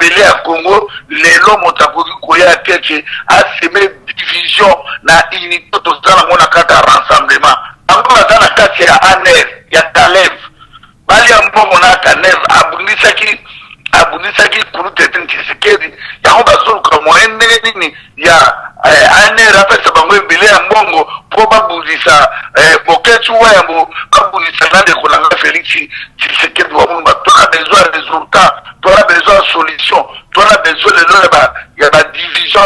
mabele ya Congo lelo motakoki koya teke aseme division na unité tozala mona kata rassemblement bango baza na kati ya ANR ya Kalev bali ya mbongo na Kalev abundisaki kulu Etienne Tshisekedi yango bazoluka moyen ndenge nini ya ANR apesa bango ebele ya mbongo po babundisa Boketu Wayambo babundisa na ndeko na nga Félix Tshisekedi wa Mulumba. Toi a besoin de résultats, toi a besoin de solutions, toi a besoin de la division.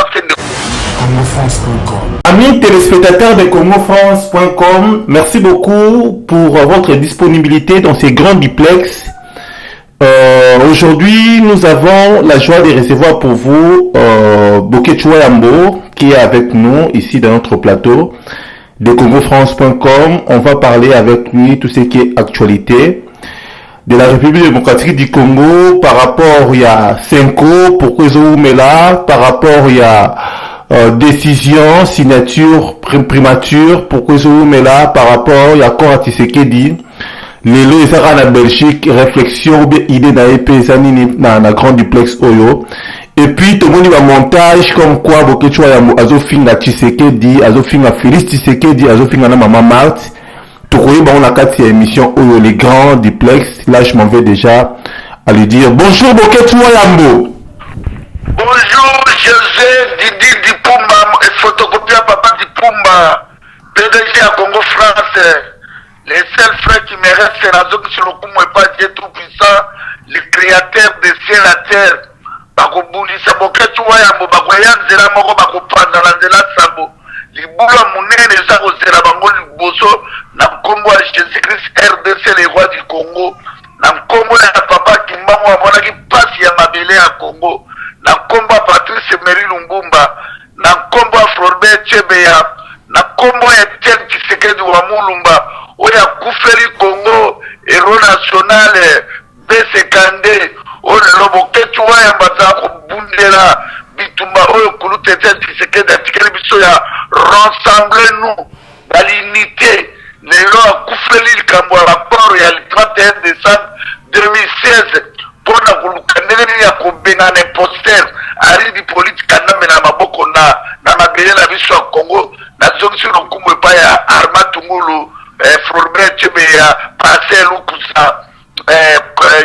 CongoFrance.com. Amis téléspectateurs de CongoFrance.com, merci beaucoup pour votre disponibilité dans ces grands duplex. Aujourd'hui, nous avons la joie de recevoir pour vous Boketu Wayambo qui est avec nous ici dans notre plateau de CongoFrance.com. On va parler avec lui tout ce qui est actualité de la République démocratique du Congo par rapport il y a 5 ans, pourquoi ils ont mis là, par rapport il y a décision, signature, primature, pourquoi ils ont mis là, par rapport il y a encore à Tshisekedi. Les lois ils sont en Belgique, réflexion ou bien idée dans les pays dans la grande duplex Oyo. Et puis tout le monde va montage comme quoi Boketu Wayambo azofinga Tshisekedi, azofinga Félix Tshisekedi, azofinga na Maman Marthe. Tout le monde a quatre émissions Oyo les grands duplex. Là je m'en vais déjà à lui dire bonjour Boketu Wayambo. Bonjour José Didi Dipumba, photocopieur Papa Dipumba, PDG à Congo France. Les seuls frères qui me restent, c'est la zone sur le coup, moi pas Dieu tout puissant, le créateur des cieux et la terre. Bakobulisa Boketu Wayambo, bakoyanzela moko bakopanda na nzela sabo. Libula munene eza kozela bango liboso na nkombo ya Jésus-Christ RDC le roi du Congo. Na nkombo ya papa Kimbangu amonaki pasi ya mabele ya Congo. Na nkombo ya Patrice Emery Lumbumba. Na nkombo ya Floribert Chebeya. Na nkombo ya Etienne Tshisekedi wa Mulumba. Oya kufeli Congo, héros national, B52, oyo Boketu Wayambo za kobundela bitumba oyo kulu Etienne Tshisekedi atikeli biso ya rassemblez-nous dans l'unité. Lelo akufeli likambo ya rapport ya 31 décembre 2016 pona koluka ndenge nini ya kobenga imposteur aridi politique andambe na maboko na mabele na biso ya Congo na zongisi lokumu epai ya Arma Tungulu Floribert Chebeya, Pascal Lukusa,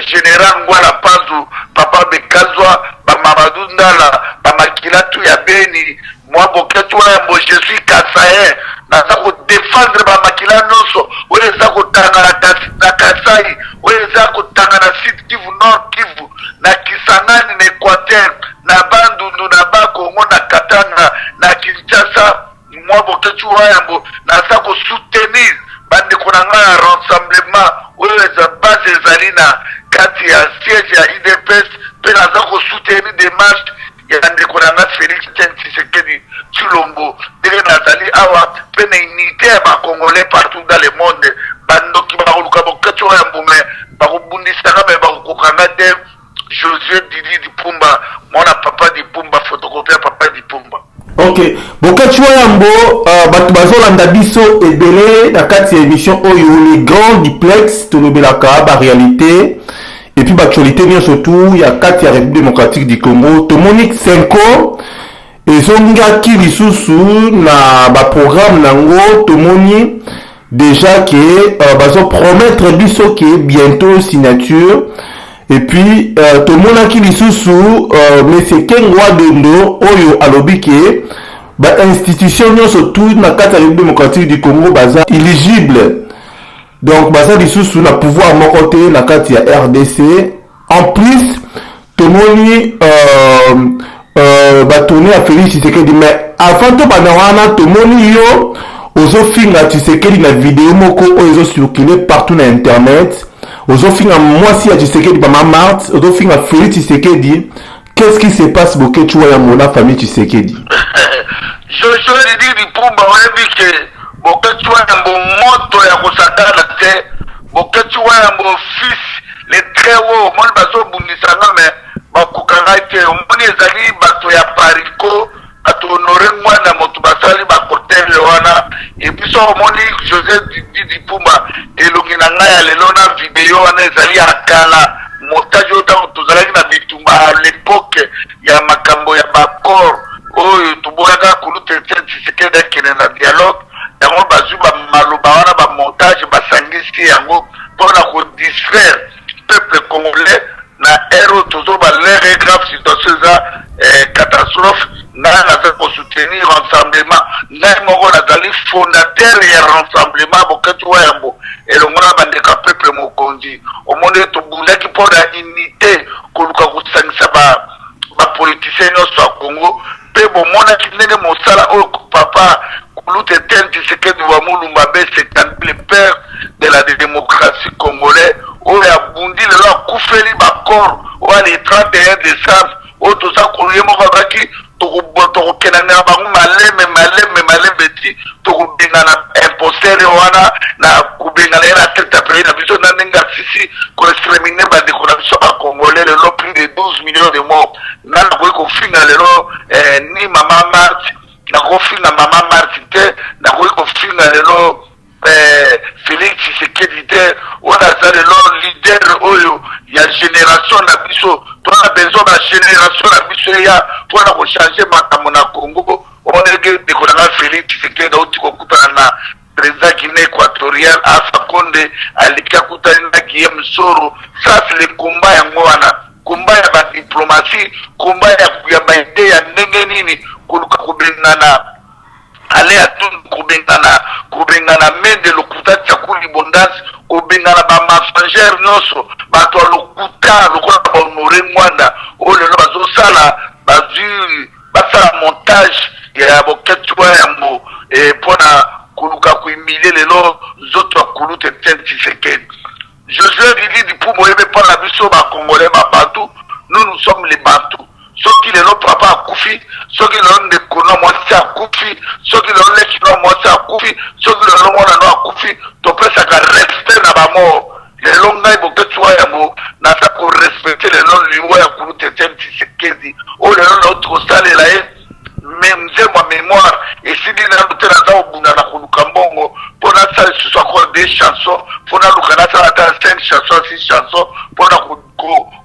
Général Ngwala Pazu, Papa Bekazwa, Mamadou Ndala, Bamakilatu ya Beni, moi Boketu Wayambo, je suis Kasaïen, naza ko défendre Bamakila Noso, oye za ko tanga na Kasai, oye za ko tanga na Sud Kivu, Nord Kivu, na Kisangani, na Équateur, na Bandundu, na Bakongo, na Katanga, na Kinshasa, moi Boketu Wayambo, naza ko soutenir bande konanga ya rassemblement oyo eza base ezali na kati ya siège ya IDPS pe naza ko soutenir démarche ya ndeko nanga Félix Tshisekedi Tshilombo ndenge nazali awa pe na unité ya bakongolais partout dans le monde bandoki bakoluka Boketu Wayambo me bakobundisaka me bakokokanga te Josué Didi Dipumba mwana Papa Dipumba photocopie Papa Dipumba. Ok, Boketu Wayambo, bato bazolanda biso ebele na kati ya émission oyo les grands duplex tolobelaka ba réalité et puis actualité bien surtout ya kati ya République démocratique du Congo tomoni 5 ans ezongaki lisusu na ba programme nango tomoni déjà que bazo promettre biso que bientôt signature et puis tomonaki lisusu monsieur Kengwa Dondo oyo alobi ke ba institution nyonso tout na kati ya République démocratique du Congo baza éligible donc baza lisusu na pouvoir moko te na kati ya RDC. En plus tomoni batourné à Félix Tshisekedi mais avant to bana wana tomoni yo ozofinga Tshisekedi na vidéo moko oyo ezo circuler partout na internet. Ozofinga mwasi ya Tshisekedi ba Maman Marthe, ozofinga Félix Tshisekedi. Qu'est-ce qui se passe Boketu Wayambo na famille Tshisekedi? Joshua Didi Dipumba oyebi ke Boketu Wayambo moto ya kosakana te. Boketu Wayambo fils le très haut moni bazobundisa nga me bakokanga te omoni ezali bato ya pariko bato honore mwana moto basali bakotele wana epuis so omoni José Didi Dipumba elongi na ngai ya lelo na video wana ezali ya kala montage oyo ntango tozalaki na bitumba à l'époque oyo tobonaka kulutu etienne tshisekedi akende na dialogue yango bazwi bamaloba wana bamontage basangisi yango mpona kodistraire peuple congolais na ere oyo tozoba lere grave situation eza catastrophe ngai naza kosoutenir rassemblement ngai moko nazali fondateur ya rassemblement bokati wayambo elongo na bandeko ya peuple mokonzi omoni tobundaki mpona unité koluka kosangisa bapoliticien nyonso ya congo mpe bomonaki ndenge mosala oyo papa kulutu etienne tshisekedi wa mulumba besekani le père de la démocratie congolais oyo abundi lelo akufeli bacor oyo ali 31 décembre oyo toza koye moko abaki tokokendanela bango malembe ti tokobengana impostere wana na kobengana ye na tete ya pays na biso na ndenge asisi koextermine bandeko na biso bacongolais lelo plus de 12 millions de morts nga nakoki kofinga lelo ni mama marti nakofinga mama marti te nakoki kofinga lelo Félix Tshisekedi te oyo aza lelo leader oyo ya génération na biso tona besoin ba génération na biso eya mpona kochange makambo na congo oneke ndeko nanga Félix Tshisekedi auti kokutana na président guinée équatoriale Alpha Condé aleki akutani na Guillaume Soro. Ça c'est le combat yango wana, combat ya badiplomatie, combat ya baide ya ndenge nini koluka kobengana ale atun kobengana mende lokuta tshakuli bondasi kobengana bamafangere nyonso bato ya lokuta lokola bahonore mwanda oyo lelo bazosala bazwi basala montage ya boketi wa yango mpona koluka kohumilie lelo nzoto ya kulutu etienne tshisekedi. Josué Didi Dipumo yebe mpona biso bakongolais babantu, nous sommes les bantus. Soki lelo papa akufi, soki lelo ndeko na mwasi akufi, soki lelo leki na mwasi akufi, soki lelo mwana no akufi, topesaka respect na bamort. Lelo ngai boketi wa yango naza korespecte lelo liwa ya kulutu etienne tshisekedi oyo lelo nauti kosalela ye nzembo mémoire esili nano te naza kobunda na koluka mbongo mpo nasala lisusu encore des chansons mpo naluka nasala ata 5 chansons 6 chansons mpona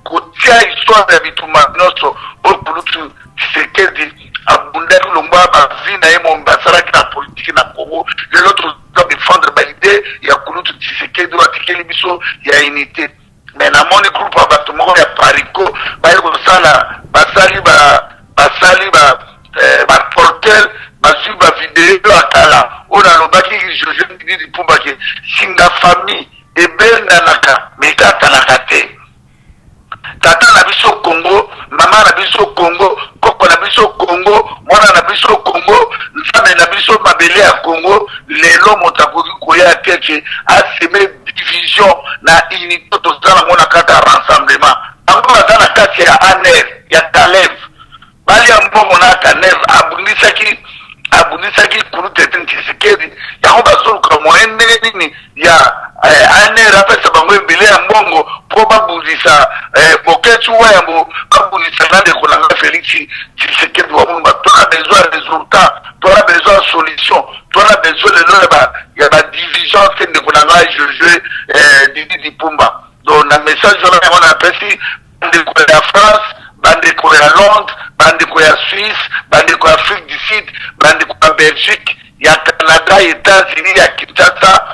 kotia histoire ya bituma nyonso oyo kulutu tshisekedi abundaki longwa bavi na ye momi basalaki na politike na congo lelo toza défendre baide ya kulutu tshisekedi oyo atikeli biso ya unité. Mais namoni groupe ya bato moko ya pariko baye kosala basali baportel bazwi bavideo atala oyo nalobaki Josué Didi Dipumo ke singa famille ebendanaka meka atalaka te. Tata na biso Congo, mama na biso Congo, koko na biso Congo, mwana na biso Congo, nzambe na biso mabele ya Congo. Lelo moto akoki koya teke aseme division na unité tozala ngo na kati ya rassemblement bango baza na kati ya aner ya Kalev bali ya mbongo na Kalev abundisaki kulutu etienne tshisekedi yango bazoluka moyen ndenge nini ya aner apesa bango ebele ya mbongo mpo babundisa boketi wayambo babundisa na ndeko na nga Félix Tshisekedi wa mulumba. Tona besoin ya résultat, tona besoin ya solution, tona besoin lelo ya badivision te ndeko na nga Josué Didi Dipumo. Donc na message wana yango napesi bandeko ya France, bandeko ya Londres, bandeko ya Suisse, bandeko ya Afrique du Sud, bandeko ya Belgique, ya Canada, États-Unis, ya Kinshasa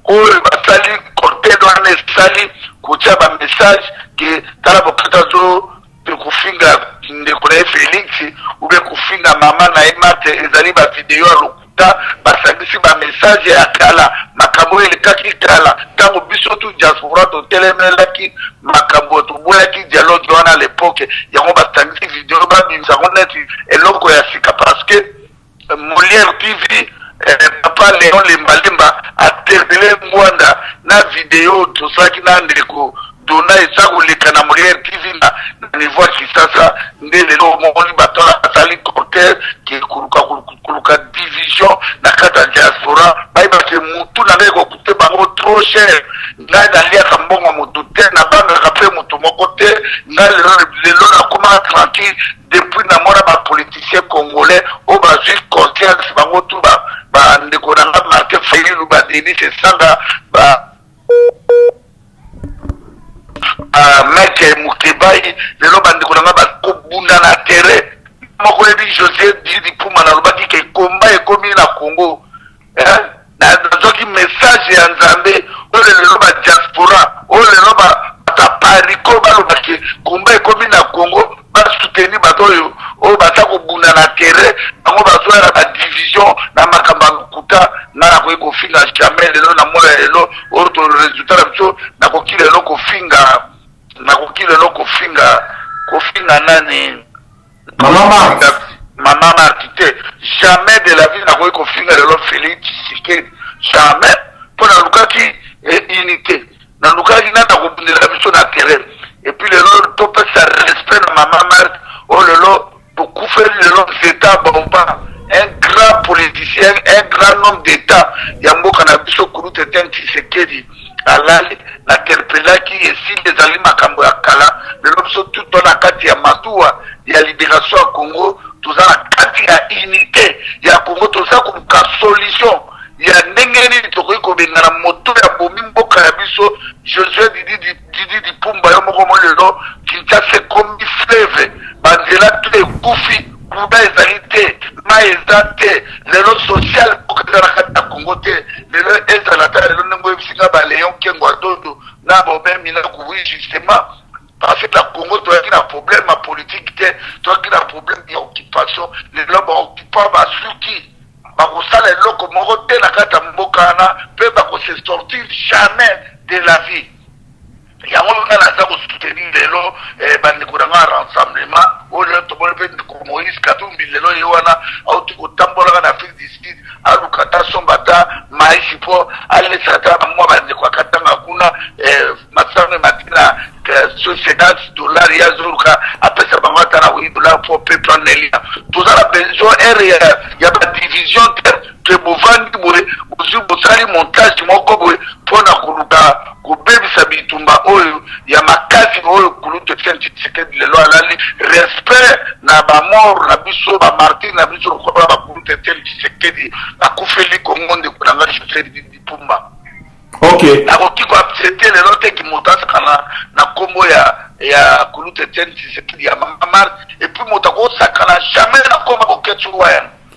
oyo basali cortège wana esali kotia bamessage ke tala bokata zo kofinga ndeko na ye Félix ube kofinga mama na ye Mate ezali bavideo ya lokuta basangisi bamessage ya kala makambo oyo elekaki kala ntango biso tu diaspora totelemelaki makambo toboyaki dialogue wana l'époque yango basangisi video babimisango neti eloko ya sika parce que Molière TV papa Léon Lembalemba aterpele Mwanda na video tosalaki na ndeko dona eza koleka na Molière TV na niveau Kisasa nde lelo omoni bato asali cortège ke koluka division na kati ya diaspora bayebake mutu na ngai kokute bango trop cher ngai naliaka mbongo motu te nabangaka mpe motu moko te ngai lelo nakoma tranquille depuis namona bapoliticien congolais oyo bazwi conscience bango tu bandeko na nga Martin Fayulu Denis Esanga Mike Mukebai lelo bandeko na nga bakobunda na terrain moko ebi José Didi Puma na lobaki ke komba ekomi na Congo na zoki message ya Nzambe oyo lelo ba diaspora oyo lelo ba tapariko balobaki komba ekomi na Congo ba soutenir bato oyo basa kobunda na terrain bango bazoya ba division na makamba kuta na ko kofinga jamais lelo na moya lelo oyo to résultat la biso na kokile lelo kofinga kofinga nani Maman Martite, jamais de la vie n'a pas confiné le Félix Tshisekedi, jamais. Pour la Lukaki unité, la Lukaki n'a pas de la mission naturelle. Et puis le lot, tout peut se respect de Maman Martite, oh le lot, beaucoup faire le lot des États, bon pas. Un grand politicien, un grand homme d'État, Yambo Kanabiso Kouroute Tshisekedi, alali la terpela qui est si les aliments Makambo Kala, le lot tout dans la carte ya Matua, ya libération à Congo, tout ça la carte ya unité, ya Congo tout ça comme ka solution, ya nengeni tokoi ko bengana moto ya bomimbo kabiso, Josué Didi Pumba yo moko mo lelo, Kinshasa comme fleuve, bandela tous les koufi, kuba ezalité, ma ezate, lelo social okazana kata Congo te, lelo ezalata lelo nengo ebisinga ba Léon Kengo Adodo, na bobe mina kuwi justement. Parce que la Congo, tu as un problème politique, tu as un problème d'occupation, les lobes occupants, qui les locaux, la carte Mbokana, peuvent se sortir jamais de la vie. Il y a un soutenir les lots, rassemblement, au lieu de Moïse Katumbi, les lots, il y a un Afrique du Sud, à Lukata, Sombata, Maïsipo, Alessata, moi, Katanga, Kuna, Matsane Matina, société dollar ya zuruka apesa bangata na $8 pour peuple en elia tout ça la besoin il y a pas division de bovandi boye uzu bosali montage moko boye pona kuluka kubebisa bitumba oyo ya makasi oyo kuluto Tshisekedi lelo alali respect na ba mort na biso ba Martin na biso ko ba kuluto Tshisekedi akufeli Congo de kulanga Tshisekedi Pumba. Ok. C'était le lot qui montaient na combo ya Kouloute Tshisekedi ya Mamar et puis motako sakana jamais na combo boketsuwa.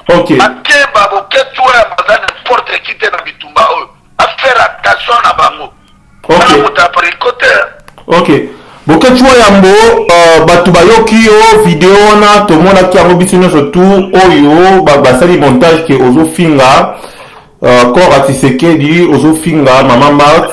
Ok. Makeba boketsuwa bazana n'importe qui te na bitumba oyo. A faire attention na bango. Ok. Ok. Boketsuwa yambo batu bayoki yo video na tomona ki yango biso nyonso tu oyo basali montage ke ozo finga corps à Tshisekedi ozo finga Maman Marthe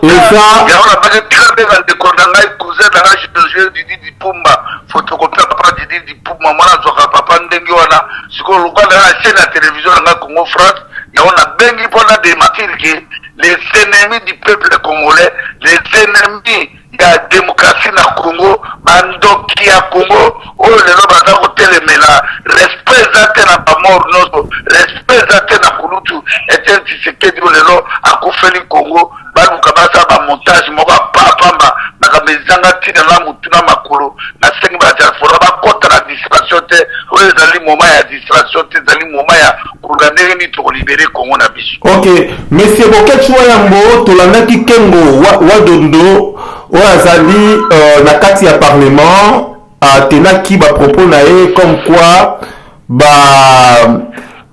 et ça il y a on a pas de très bien de condamner cousin dans la jeu Didi Pumba photocopie papa Didi Pumba mwana zoka papa ndenge wana siko lokwa na chaîne de télévision na Congo France il y a on a bengi pona de matirke les ennemis du peuple congolais les ennemis de la démocratie na Congo bandoki ya Congo oyo lelo baza kotelemela respect zate na bamor noso respect zate na kulutu ete Tshisekedi lelo akufeli Congo baluka basa bamontage moko apapamba nakamezanga ntina na mutu na makolo na sengi badiaspora bakota na distraction te oyo ezali moma ya distraction te ezali moma ya koluka ndenge nini tokolibere Congo na biso. Ok, monsieur Boketsuwa yambo tolandaki Kengo Wadondo oyo azali na kati ya parlement atenaki bapropos na ye comme quoi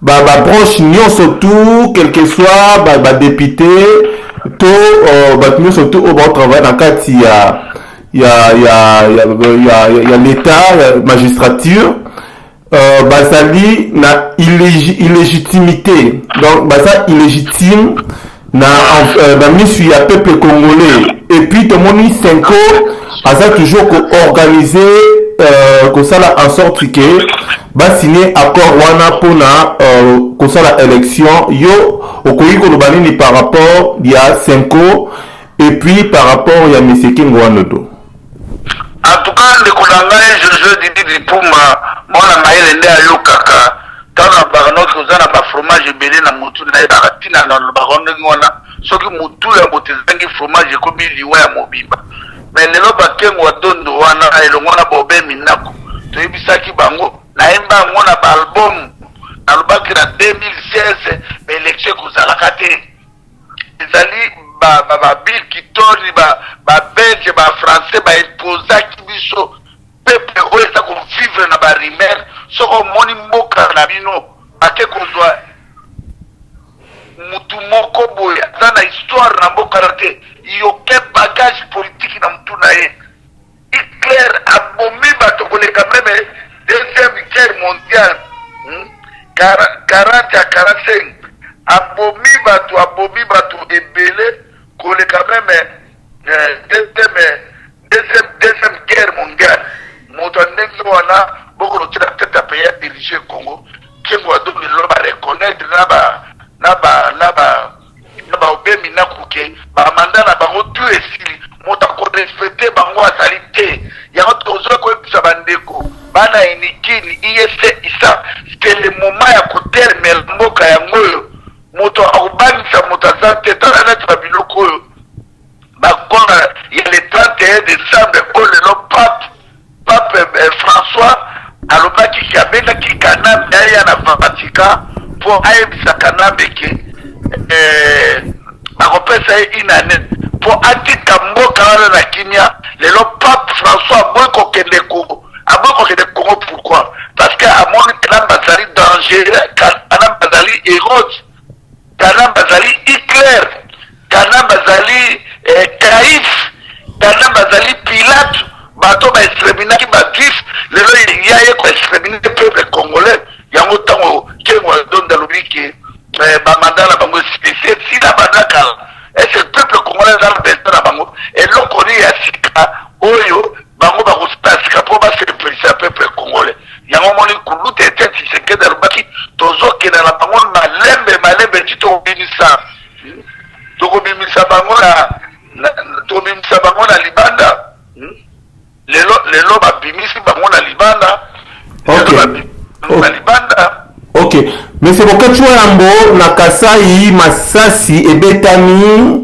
branche nyonso tu quel que soit badepute to bato nyonso tu oyo baotravaille na kati ya l'état ya magistrature bazali na illégitimité donc baza illégitime na misu ya peuple congolais et puis tomoni Senko aza toujours koorganiser kosala en sorte que basigner accord wana mpona kosala élection yo okoki koloba nini par rapport ya Senko et puis par rapport ya monsieur Kengo Wanodo. En tout cas ndeko na ngai Josué Didi Pumba mwana mayele nde ayokaka tana bakanoki oza na bafromage ebele na motu na ye bakatina na bakondenge wana soki motu ya moto ezangi fromage ekomi liwa ya mobimba me lelo bakengo Wadondo wana elongo na bobe minako toyebisaki bango nayemba yango na baalbum nalobaki na 2016 baélection ekozalaka te ezali babil kitoni babelge bafrançais baepozaki biso peuple oyo eza soko moni mboka na bino ake kozwa mutu moko boye aza na histoire na mboka na te yoke bagage politique na mutu na ye Hitler abomi bato koleka meme deuxième guerre mondiale 40 à 45 abomi bato ebele koleka meme deuxième guerre mondiale moto ndenge wana boko lotira peut-être à payer diriger Congo kengo adoni lo ba reconnaître na ba obemi na kuke ba manda na bango tu esili moto ko respecter bango azali te ya tozo ko episa bandeko bana inikini ISC isa c'est le moment ya ko terminer mboka ya ngoyo moto akubangisa moto azate tala na tsabiloko yo bakona il est 31 décembre ko le pape François alobaki kabenda kikanambe ya na Vatican pour ayebisa kanambe ke bakopesa ye inane pour atika mboka wana na Kenya lelo pape François aboyi kokende Congo pourquoi parce que amoni kanamba azali dangereux kanamba azali Hérode kanamba azali Hitler kanamba azali Caïphe kanamba azali Pilate bato ba exterminaki ba juif lelo yaye ko exterminer le peuple congolais yango tango kengo donda lobiki ba mandala bango spécial si la badaka et ce peuple congolais dans le besoin na bango et lokoni ya sika oyo bango ba kosika po ba se représenter peuple congolais yango moni kulute tete Tshisekedi lobaki tozoke na bango malembe tito bimisa bango na libanda lelo babimisi bango na libanda na libanda. Ok, monsieur Bokachwa Yambo na Kasai Masasi ebetami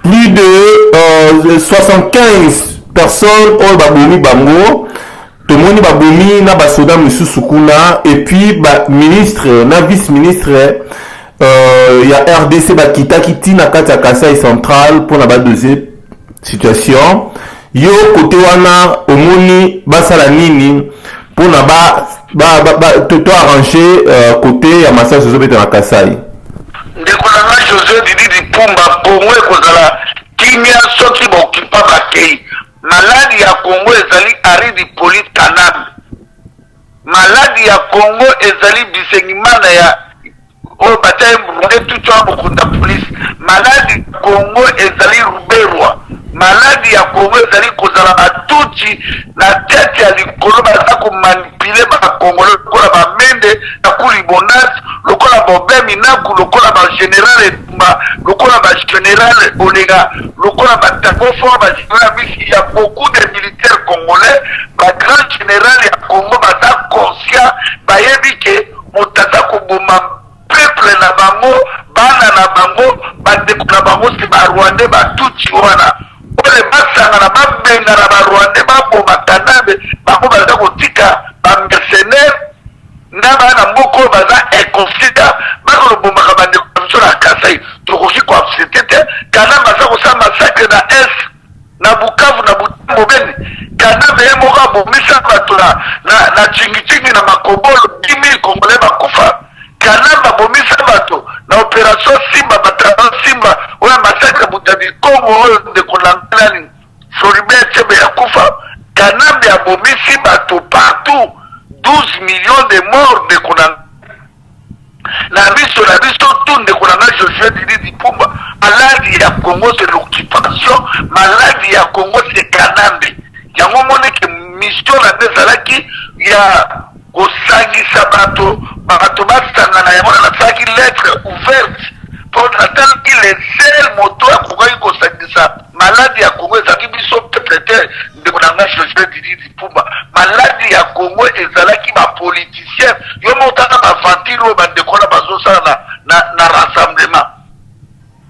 plus de 75 personnes au babomi bango tomoni babomi na basoda misusu kuna et puis ba ministre na vice ministre ya RDC bakitaki tina kati ya Kasai central pour na ba deuxième situation yo côté wana omoni basala nini pour na to arranger côté ya Masasi zobeta na Kasai ndeko na José Didi Pumba Congo ekozala kimia soki bokipa bakei maladi ya Congo ezali Aridi Polit Kanam maladi ya Congo ezali bisengimana ya o bataye mrunde tutwa mukunda police maladi ya Congo ezali Ruberwa maladi ya Congo ezali kozala batuti na tete ya likolo baza komanipule bakongole lokola bamende na kulibonasi lokola bobemi naku lokola bagénéral etumba lokola bagénéral olenga lokola batagofo bagénéral bisi ya beaucoup de militaires congolais bagrand général ya Congo baza conscient bayebi ke motaza koboma peuple na bango bana na bango bandeko na bango si barwande batuti wana ole basanga na babenga na barwande baboma kanabe bango baza kotika bamercenaire na bana moko baza inconscient bakolobomaka bandeko na biso na Kasai tokoki koabsete te kana baza kosala massacre na est na Bukavu na Butembo Beni kanabe ye moko abomisa bato na chingitingi na makobolo 10,000 Congolais bakufa kanamba bomisa bato na opération Simba batalo Simba oya massacre butadi Congo oyo ndeko langalani Floribert Chebe ya kufa kanambe abomisi bato partout 12 millions de morts de Konanga la biso tout ndeko nanga Josué Didi Pumba maladi ya Congo c'est l'occupation maladi ya Congo c'est kanambe yango moneke mission na bezalaki ya kosangisa bato basangana yango nasalaki lettre ouverte pour attendre qu'il est seul moto ya kokoki kosangisa maladi ya Congo ezalaki biso peuple te ndeko nanga Josué Didi Pumba maladi ya Congo ezalaki bapoliticien yo motaka bavantile oyo bandeko na bazosala na rassemblement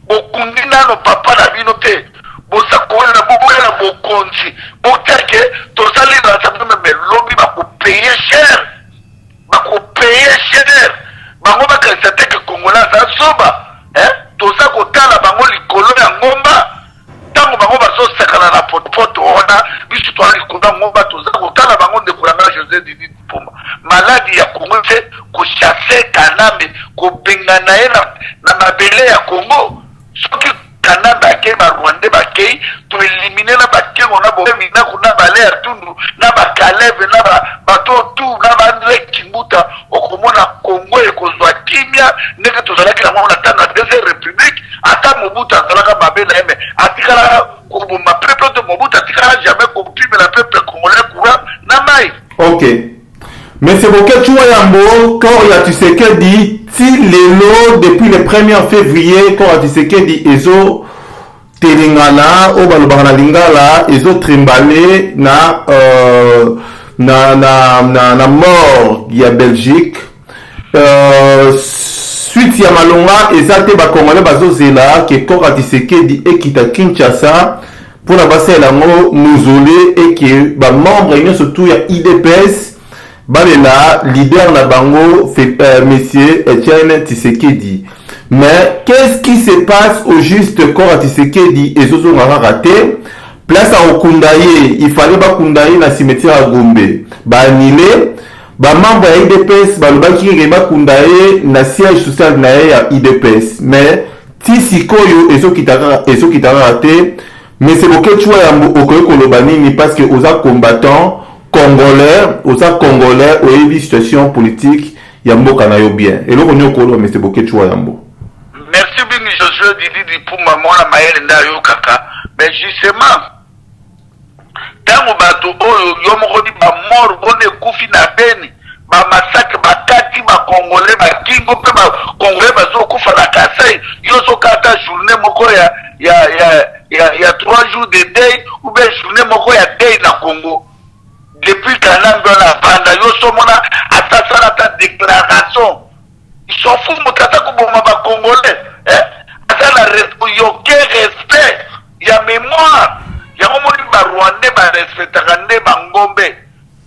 bokundi nano papa na bino te bosakolela boboyela bokonzi botake tosali rassemblement me lobi bakopeye cher bango bakalisa teke Kongola aza zoba toza kotala bango likolo ya ngomba ntango bango bazosakana na potopoto wana biso toala likolo ya ngomba toza kotala bango ndeko nanga José Didi Pumba maladi ya Congo c'est kuchasser Kanambe kubengana ye na mabele ya Congo soki Kanambe ake ba Rwanda bakei to éliminer na bakengo na bo mina kuna bale ya tundu na bakaleve na bato tu na bandre kimbuta okomona Congo ekozwa kimia ndenge tozalaki na mwana tana deuxième république ata Mobutu azalaka mabele eme atikala kubuma peuple de Mobutu atikala jamais comprime la peuple congolais courant na mai. Ok. Mais c'est pourquoi tu vois Yambo, quand il y a Tshisekedi, si les lots depuis le 1er février, quand il y a Tshisekedi, Ezo Telengana, Obalobana Lingala, Ezo Trimbale, na mort, il y a Belgique, suite ya Malonga, Ezate Bakomale Bazozela, qui est quand il y a Tshisekedi et qui est Kinshasa, pour la base elango muzole et que ba membre union surtout ya IDPS balela leader na bango fait monsieur Etienne Tshisekedi. Mais qu'est-ce qui se passe au juste corps à Tshisekedi et Zozo ngara raté place à Okundaye, il fallait ba Kundaye na cimetière à Gombe ba annulé ba membre ya IDPS ba lobaki ngeba Kundaye na siège social na ya IDPS. Mais Tsikoyo ezo kitara raté. Mais c'est pourquoi tu vois au Kolobani parce que aux combattants congolais, au une situation politique, Yambo Kanayo bien. Et là on est au mais c'est pourquoi tu vois Yambo. Merci bien Josué Didi pour maman la maïle ndayo kaka. Mais justement, tango bato oyo yomoko di ba mort bone kufi na beni, ba massacre ba kati ba congolais ba kingo pe ba congolais ba zo kufa na Kasai, yo so kata journée moko il y a 3 jours de deuil ou bien journée moko ya deuil na Congo. Depuis Kanambe na banda yo somona atasala ta déclaration. Ils s'en foutent mutata kuboma ba congolais. Asala yoke respect ya mémoire. Ya omoni ba Rwandais ba respectaka ba ngombe.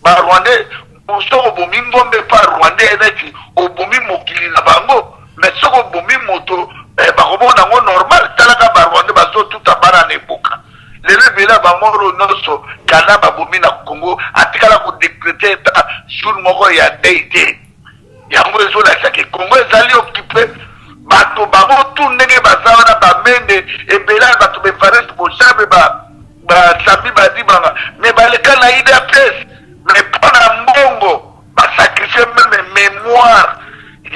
Ba Rwandais soko bomi ngombe pa Rwandais eneki obomi mokili na bango. Mais soko bomi moto bakomona ngo normal talaka ba Rwanda bazo tout abana nebuka lelo bela ba moro noso kana babomi na Congo atikala ko décréter ta jour moko ya deité ya mwezo la saki Congo ezali occupé bato bango tout ndenge bazawa na ba mende ebela bato be farest bo chabe ba sabi ba dibanga mais baleka na IDPS mais pona mbongo ba sacrifier même mémoire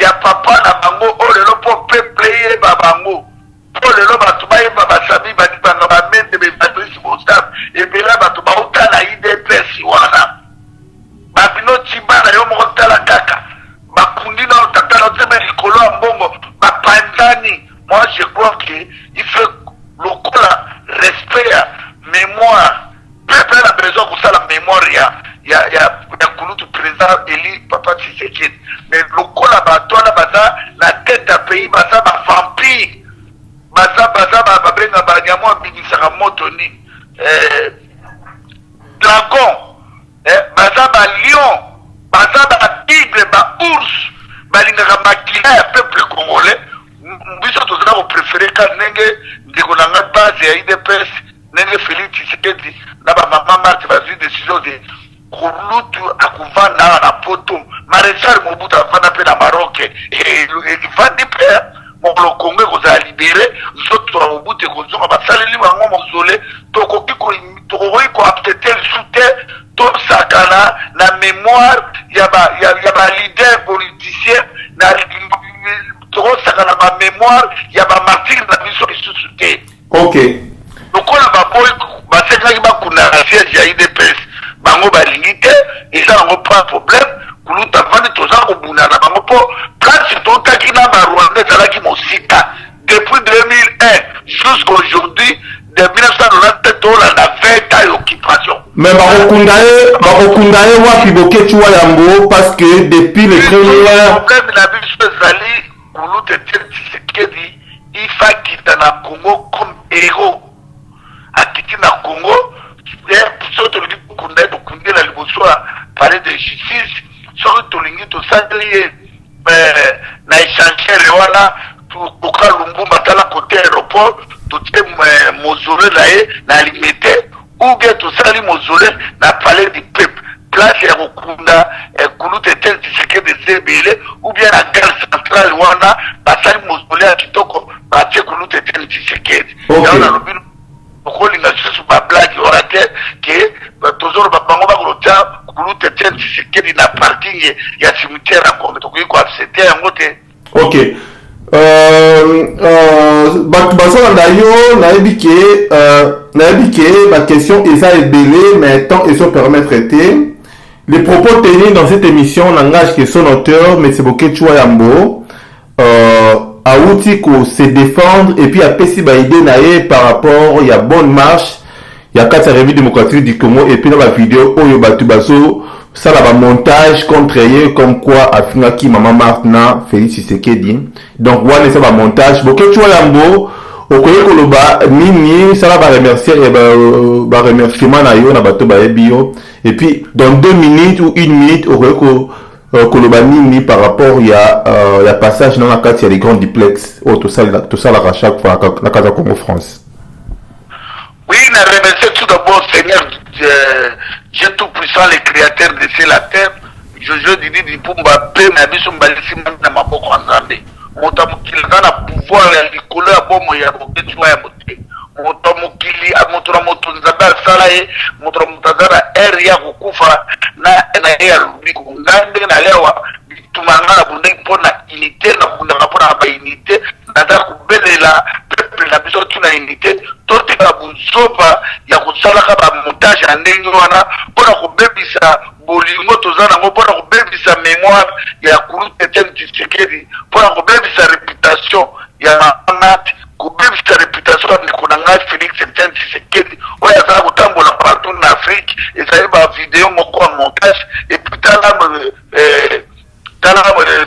ya papa na bango o lelo po peuple ba bango po lelo batu ba yeba ba sabi ba dibanga ba mende be patrice bostab e bela batu ba utala IDPS wana ba bino tibana yo mo tala kaka ba kundi na tatala teme likolo mbongo ba pandani. Moi je crois que il faut le respect mémoire peuple a besoin que ça la mémoire ya kulutu président Eli papa Tshisekedi. Mais le kola batona baza la tête d'un pays baza ba vampire baza ba benga ba nyamo binisaka moto ni dragon baza ba lion baza ba tigre ba ours balingaka makila ya peuple congolais. Biso tozala ko préférer ka ndenge ndeko na nga base ya IDPS ndenge Félix Tshisekedi na ba mama Marthe bazwi décision de kulutu akuvanda na poto maréchal Mobutu afanda pe na Maroc et vandi pe mokolo Congo koza libéré zoto wa Mobutu kozonga basaleli bango mozole tokoki ko apteter soutien to sakana na mémoire ya ba leader politicien na toko sakana ba mémoire ya ba martyr na biso isusuté. OK. Lokola ba boy ba sekaki ba kuna siège ya IDPS bango balingi te eza bango pas problème kuluta vandi toza kobuna na bango po place totaki na ba Rwanda ezalaki mosika depuis 2001 jusqu'aujourd'hui de 1997 tolanda 20 ans d'occupation. Mais bakokundaye wapi bokechuwa Yambo parce que depuis le premier problème na biso ezali kuluta Tshisekedi il faut quitter na Congo comme héros akiti na Congo soto li kunda to la liboso parler de justice soto tolingi to sali na échanger wana to ka Lumumba tala côté aéroport to te mausolée là na limité ou bien to sali mausolée na palais du peuple place ya kokunda Kulu Tete Tshisekedi Zebele ou bien la gare centrale wana basali mosole ya kitoko batie Kulu Tete Tshisekedi. Okay. Okolinga susu ba blague orate ke tozoro babango bakolota Kulu Tete Tshisekedi na parking ya cimetière ya Gombe tokoki ko accepter yango te. Ok. Basala na yo nayebi ke ba question eza ebele mais tant et so permettre te les propos tenus dans cette émission n'engagent que son auteur M. Boké Chouayambo auti ko se défendre et puis apesi ba idée naie par rapport ya bonne marche ya kati ya République démocratique du Congo et puis dans la vidéo oyo batu baso ça la montage contre ye comme quoi afingaki Maman Marthe na Félix Tshisekedi donc wana ça va montage Boké Chouayambo okoye koloba nini ça va remercier ba remerciement na yo na bato ba ebio et puis dans 2 minutes ou 1 minute okoye koloba nini par rapport ya passage dans la carte il y a les grands duplex tout ça à chaque fois la carte Congo France. Oui, na remercier tout d'abord Seigneur Dieu tout puissant, le créateur de ciel la terre. Jojo Didi Dipumba pe na biso mbalisi na maboko nzambe. Moto mokili na pouvoir ya likolo ya bomo ya Boké Chouayambo. Moto mokili moto na moto nzambe asala ye moto mutazara ya kukufa na ya lubiko ngande na lewa bitumanga na bunde mpona unité na bunda mpona ba unité na da kubelela peuple na biso tuna unité tote ka buzopa ya kusala ka ba montage ya ndenge wana mpona kubebisa bolingo tozana ngo mpona kubebisa mémoire ya Kulu Tete Tshisekedi mpona kubebisa réputation ya Manat kubebisa réputation ya Nikonanga Félix Tshisekedi oyo azala kotambola partout en Afrique ezali ba vidéo moko en montage et puis tala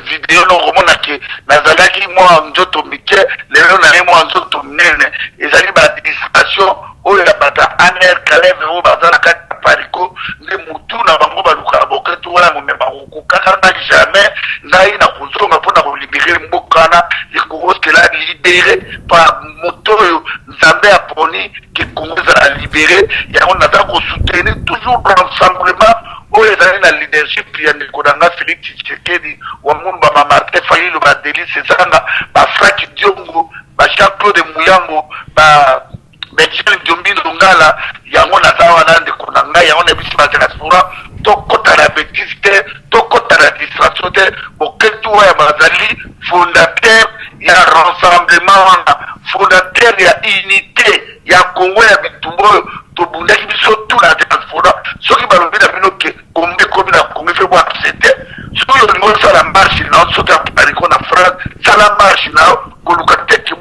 vidéo no komona ke nazalaki mwa nzoto mike lelo na ye mwa nzoto minene ezali ba distraction oyo ya bata aner kaleve oyo bazala kati ya pariko nde mutu na bango baluka Boké Chouayambo me bakokokaka jamais ngai na kozonga mpona kolibere mbokana ekokosela libere pa moto oyo nzambe aponi ke Congo ezala libere yango naza kosoutenir toujours rassemblement oyo ezali na leadership ya ndeko na nga Félix Tshisekedi wa Mumba Martin Fayulu ba Délice Ezanga ba Frank Diongo ba Jean-Claude Muyango ba Michel Ndiombi Ngala yango naza wana ndeko na nga yango na biso ba diaspora tokota na bêtise te tokota na distraction te Boké Chouayambo azali fondateur ya rassemblement wana fondateur ya unité ya Congo ya bitumbo tobundaki biso tout la diaspora soki balobi na bino ke Gombe komi na Congo fe bo accepter soki olingi osala marche na soki apariko na France sala marche na koluka te ke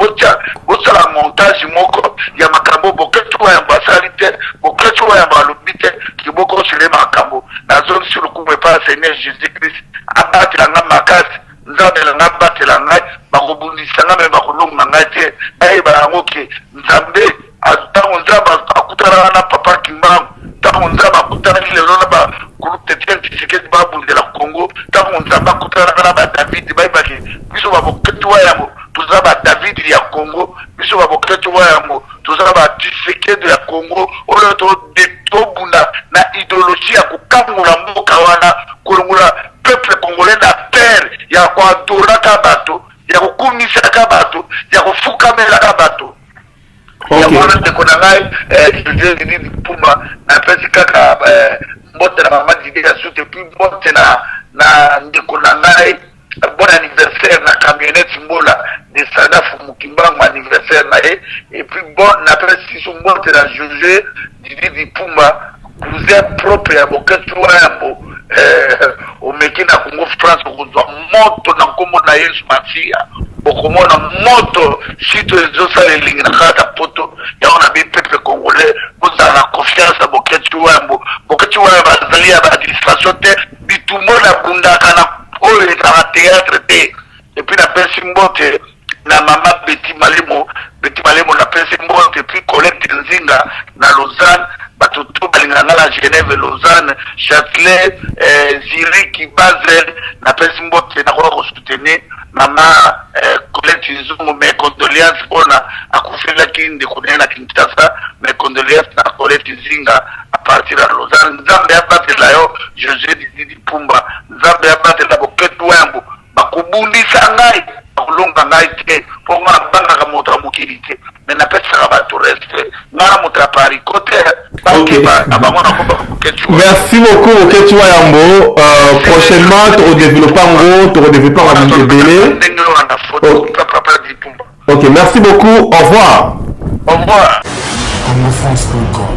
bosala montage moko ya makambo Boké Chouayambo asali te Boké Chouayambo alobi te ke bokosele makambo nazongi sur le coup pas Seigneur Jésus-Christ abatelanga makasi nzambe elanga batela ngai bakobundisa ngai me bakolonga ngai te ayeba yango ke nzambe ntango nzambe akutanaka na papa Kimbangu ntango nzambe akutanaki lelo na ba Kulu Tete Tshisekedi babundela Congo ntango nzambe akutanaka na ba David bayebaki biso ba Boké Chouayambo toza ba David ya Congo biso ba Boké Chouayambo toza ba Tshisekedi ya Congo oyo tobunda na idéologie ya kokangola mboka wana kolongola peuple congolais na pere ya koadoraka bato ya kokumisaka bato ya kofukamelaka bato yango ndeko na ngai Didi Dipumba napesi kaka mbote na Mama Didi ya sute puis mbote na ndeko na ngai bon anniversaire na camionnette Mbola de Sadafu Mukimbangu anniversaire na ye et puis bon napesi so mbote na José Didi Dipumba cousin propre ya Boké Chouayambo omeki na Congo France okozwa moto na nkombo na Yesu Masiya okomona moto sito ezosala elingi na kaka poto yango na peuple congolais bozala na confiance ya Boké Chouayambo Boké Chouayambo azali ya baadministration te bitumbo na bundaka na oyo ezala théâtre te epuis napesi mbote na Mama Betty Malemo napesi mbote epuis Colette Nzinga na Lausanne bato to balingana na Genève Lausanne Châtelet Zurich Basel napesi mbote na kwa soutenir Mama Colette Nzungu mes condoléances ona akufelaki ndeko na Kinshasa mes condoléances na Colette Nzinga à partir de Lausanne nzambe abatela yo José Didi Pumba nzambe abatela boketu yango bakubundisa ngai bakulonga ngai te mpo nga nabangaka moto ya mokili te me napesaka bato respect nga na moto ya pariko te bakeba na bango nakoba boketu. Merci beaucoup Boketu Yambo. Prochainement tu redéveloppes en gros, tu redéveloppes en Bélé. Ok, merci beaucoup, au revoir. Au revoir. Congofrance.com